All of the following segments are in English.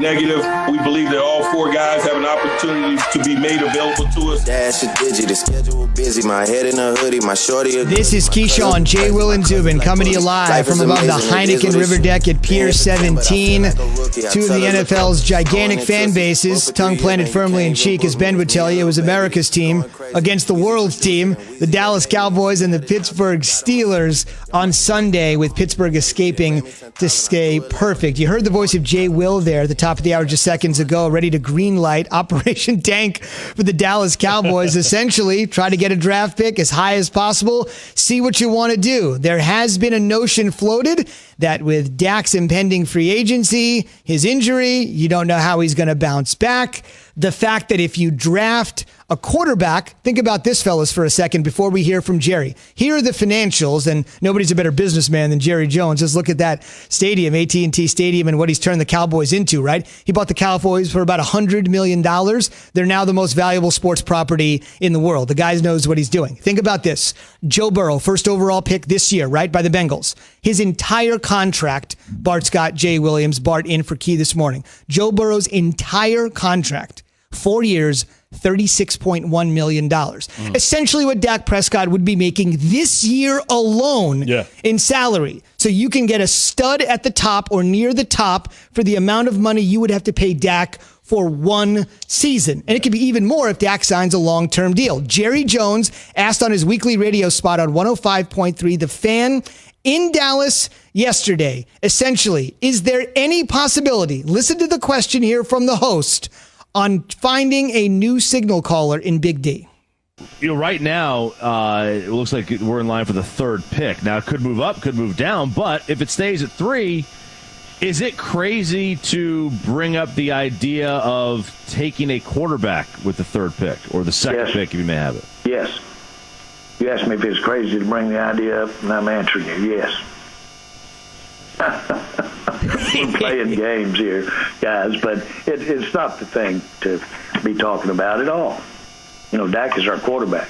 Negative. We believe that all four guys have an opportunity to be made available to us. Dash a digit, the schedule busy. My head in a hoodie, my shorty. This is Keyshawn, J. Will, and Zubin coming to you live from above the Heineken River Deck at Pier 17. Two of the NFL's gigantic fan bases, tongue planted firmly in cheek, as Ben would tell you. It was America's team against the world's team, the Dallas Cowboys and the Pittsburgh Steelers on Sunday, with Pittsburgh escaping to stay perfect. You heard the voice of J. Will there at the top of the hour just seconds ago, ready to greenlight Operation Tank for the Dallas Cowboys. Essentially, try to get a draft pick as high as possible. See what you want to do. There has been a notion floated that with Dak's impending free agency, his injury, you don't know how he's going to bounce back. The fact that if you draft a quarterback, think about this, fellas, for a second before we hear from Jerry. Here are the financials, and nobody's a better businessman than Jerry Jones. Just look at that stadium, AT&T Stadium, and what he's turned the Cowboys into, right? He bought the Cowboys for about $100 million. They're now the most valuable sports property in the world. The guy knows what he's doing. Think about this. Joe Burrow, first overall pick this year, right, by the Bengals. His entire contract, Bart Scott, Jay Williams, Bart in for Key this morning. Joe Burrow's entire contract, 4 years, $36.1 million. Essentially what Dak Prescott would be making this year alone in salary. So you can get a stud at the top or near the top for the amount of money you would have to pay Dak for one season. And it could be even more if Dak signs a long-term deal. Jerry Jones asked on his weekly radio spot on 105.3, The Fan, in Dallas yesterday, essentially, is there any possibility, listen to the question here from the host, on finding a new signal caller in Big D? Right now, it looks like we're in line for the third pick. Now, it could move up, could move down, but if it stays at 3, is it crazy to bring up the idea of taking a quarterback with the third pick or the second pick if you may have it? Yes. You asked me if it's crazy to bring the idea up, and I'm answering you, yes. We're playing games here, guys, but it's not the thing to be talking about at all. You know, Dak is our quarterback.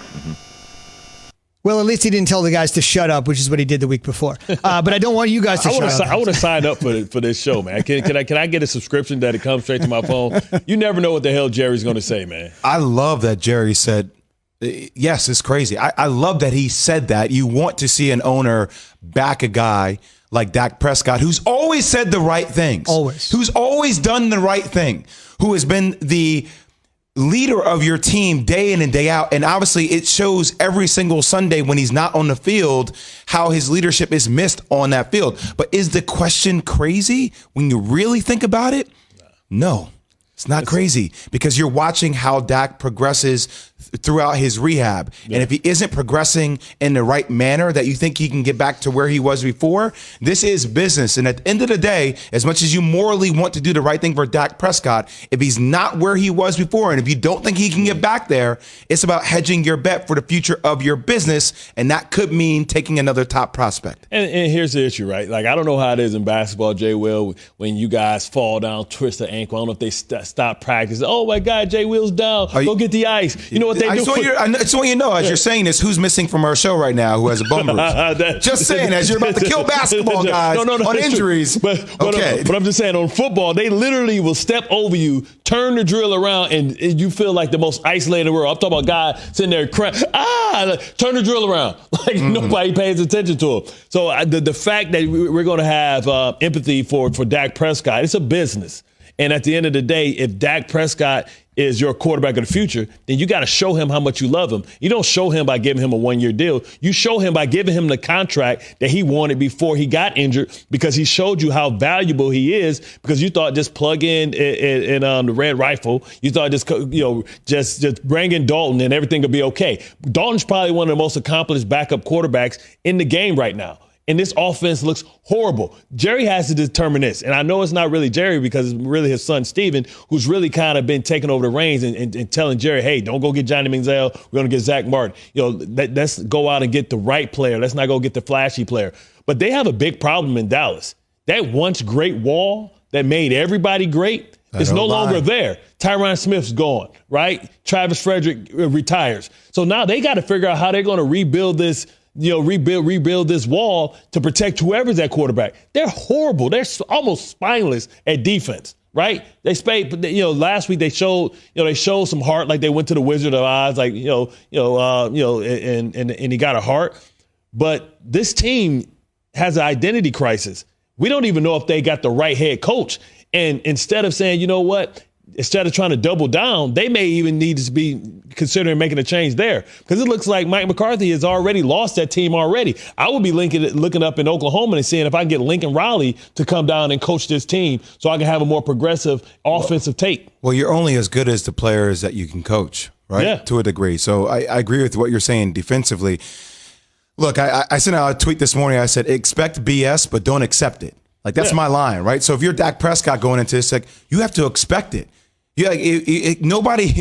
Well, at least he didn't tell the guys to shut up, which is what he did the week before. But I don't want you guys to shut up. I would have signed up for this show, man. Can I get a subscription that it comes straight to my phone? You never know what the hell Jerry's going to say, man. I love that Jerry said, yes, it's crazy. I love that he said that. You want to see an owner back a guy like Dak Prescott, who's always said the right things. Always. Who's always done the right thing. Who has been the leader of your team day in and day out. And obviously it shows every single Sunday when he's not on the field how his leadership is missed on that field. But is the question crazy when you really think about it? No. It's not crazy because you're watching how Dak progresses throughout his rehab. Yeah. And if he isn't progressing in the right manner that you think he can get back to where he was before, this is business. And at the end of the day, as much as you morally want to do the right thing for Dak Prescott, if he's not where he was before, and if you don't think he can get back there, it's about hedging your bet for the future of your business. And that could mean taking another top prospect. And here's the issue, right? Like, I don't know how it is in basketball, Jay Will, when you guys fall down, twist the ankle. I don't know if they stop practice. Oh, my God, Jay Will's down. Go get the ice. You know what they do? So you know, as you're saying this, who's missing from our show right now who has a bum bruise? Just saying, as you're about to kill basketball guys on injuries. But I'm just saying, on football, they literally will step over you, turn the drill around, and you feel like the most isolated in the world. I'm talking about guys sitting there crying, turn the drill around. Like nobody pays attention to him. So the fact that we're going to have empathy for Dak Prescott, it's a business. And at the end of the day, if Dak Prescott is your quarterback of the future, then you got to show him how much you love him. You don't show him by giving him a one-year deal. You show him by giving him the contract that he wanted before he got injured, because he showed you how valuable he is, because you thought just plug in the red rifle. You thought just bring in Dalton and everything will be okay. Dalton's probably one of the most accomplished backup quarterbacks in the game right now. And this offense looks horrible. Jerry has to determine this. And I know it's not really Jerry, because it's really his son, Steven, who's really kind of been taking over the reins and telling Jerry, hey, don't go get Johnny Manziel. We're going to get Zach Martin. Let's go out and get the right player. Let's not go get the flashy player. But they have a big problem in Dallas. That once great wall that made everybody great is no longer there. Tyron Smith's gone, right? Travis Frederick retires. So now they got to figure out how they're going to rebuild this rebuild this wall to protect whoever's at quarterback. They're horrible. They're almost spineless at defense. right? They spade, last week they showed some heart, like they went to the Wizard of Oz, like, and he got a heart. But this team has an identity crisis. We don't even know if they got the right head coach. And instead of saying, you know what, instead of trying to double down, they may even need to be considering making a change there. Because it looks like Mike McCarthy has already lost that team already. I would be looking up in Oklahoma and seeing if I can get Lincoln Riley to come down and coach this team so I can have a more progressive offensive take. Well, you're only as good as the players that you can coach, right? Yeah. To a degree. So I agree with what you're saying defensively. Look, I sent out a tweet this morning. I said, expect BS, but don't accept it. Like, that's my line, right? So if you're Dak Prescott going into this, like, you have to expect it. Yeah,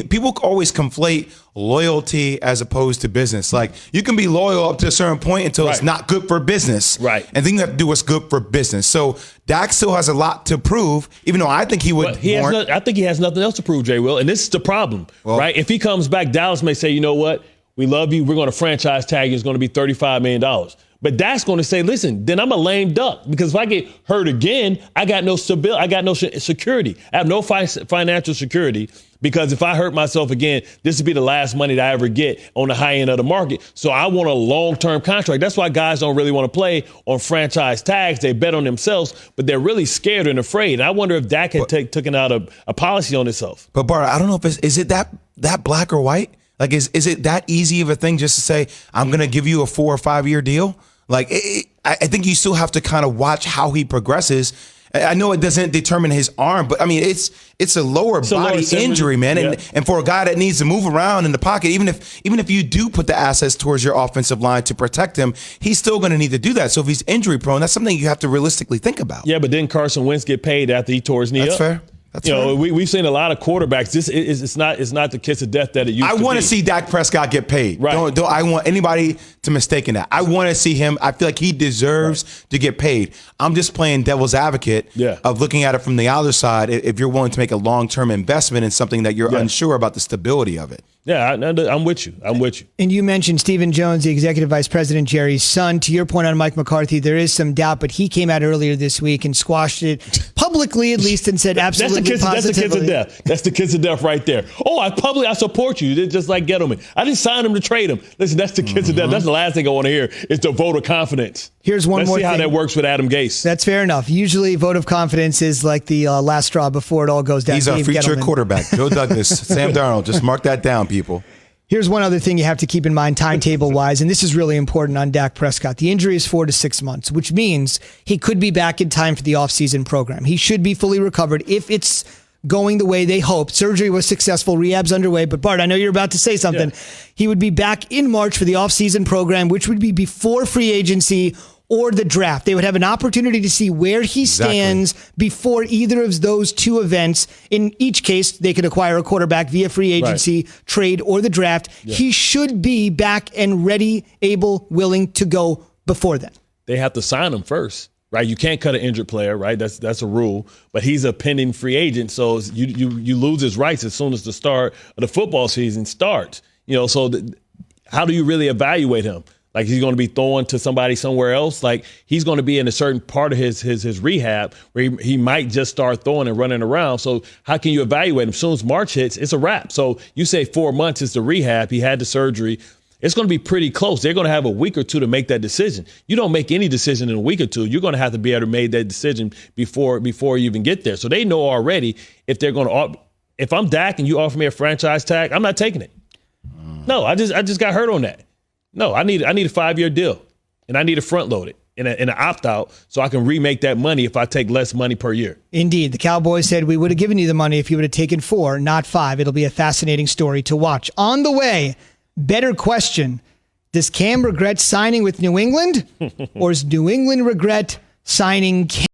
people always conflate loyalty as opposed to business. Like, you can be loyal up to a certain point until it's not good for business. Right. And then you have to do what's good for business. So Dak still has a lot to prove, even though I think he would. I think he has nothing else to prove, Jay Will. And this is the problem, right? If he comes back, Dallas may say, you know what? We love you. We're going to franchise tag you. It's going to be $35 million. But Dak's going to say, listen, then I'm a lame duck, because if I get hurt again, I got no stability. I got no security. I have no financial security, because if I hurt myself again, this would be the last money that I ever get on the high end of the market. So I want a long-term contract. That's why guys don't really want to play on franchise tags. They bet on themselves, but they're really scared and afraid. And I wonder if Dak had taken out a policy on himself. But Bart, I don't know if is it that black or white? Like, is it that easy of a thing just to say, I'm going to give you a 4 or 5 year deal? Like, I think you still have to kind of watch how he progresses. I know it doesn't determine his arm, but I mean, it's a lower body injury, man. Yeah. And for a guy that needs to move around in the pocket, even if you do put the assets towards your offensive line to protect him, he's still going to need to do that. So if he's injury prone, that's something you have to realistically think about. Yeah, but didn't Carson Wentz get paid after he tore his knee up? That's fair. We've seen a lot of quarterbacks. It's not the kiss of death that it used to be. I want to see Dak Prescott get paid. Right. Don't I want anybody to mistake that. I want to see him. I feel like he deserves to get paid. I'm just playing devil's advocate of looking at it from the other side. If you're willing to make a long-term investment in something that you're unsure about the stability of it. Yeah, I'm with you. And you mentioned Stephen Jones, the executive vice president, Jerry's son. To your point on Mike McCarthy, there is some doubt, but he came out earlier this week and squashed it publicly, at least, and said absolutely positively. That's the kiss of death. That's the kiss of death right there. Oh, I support you. It's just like Gettleman. I didn't sign him to trade him. Listen, that's the kiss of death. That's the last thing I want to hear is the vote of confidence. Here's one more thing. Let's see how that works with Adam Gase. That's fair enough. Usually, vote of confidence is like the last straw before it all goes down. He's our future quarterback, Joe Douglas, Sam Darnold. Just mark that down, people. Here's one other thing you have to keep in mind timetable-wise, and this is really important on Dak Prescott. The injury is 4 to 6 months, which means he could be back in time for the offseason program. He should be fully recovered if it's going the way they hope. Surgery was successful. Rehab's underway. But, Bart, I know you're about to say something. Yeah. He would be back in March for the offseason program, which would be before free agency or the draft. They would have an opportunity to see where he stands before either of those two events. In each case, they could acquire a quarterback via free agency, trade, or the draft. Yeah. He should be back and ready, able, willing to go before then. They have to sign him first, right? You can't cut an injured player, right? That's a rule. But he's a pending free agent, so you lose his rights as soon as the start of the football season starts. So how do you really evaluate him? Like, he's going to be throwing to somebody somewhere else. Like, he's going to be in a certain part of his rehab where he might just start throwing and running around. So how can you evaluate him? As soon as March hits, it's a wrap. So you say 4 months is the rehab. He had the surgery. It's going to be pretty close. They're going to have a week or two to make that decision. You don't make any decision in a week or two. You're going to have to be able to make that decision before you even get there. So they know already if they're going to – if I'm Dak and you offer me a franchise tag, I'm not taking it. No, I just got hurt on that. No, I need a 5-year deal, and I need to front load it in an opt-out so I can remake that money if I take less money per year. Indeed. The Cowboys said we would have given you the money if you would have taken 4, not 5. It'll be a fascinating story to watch. On the way, better question. Does Cam regret signing with New England, or does New England regret signing Cam?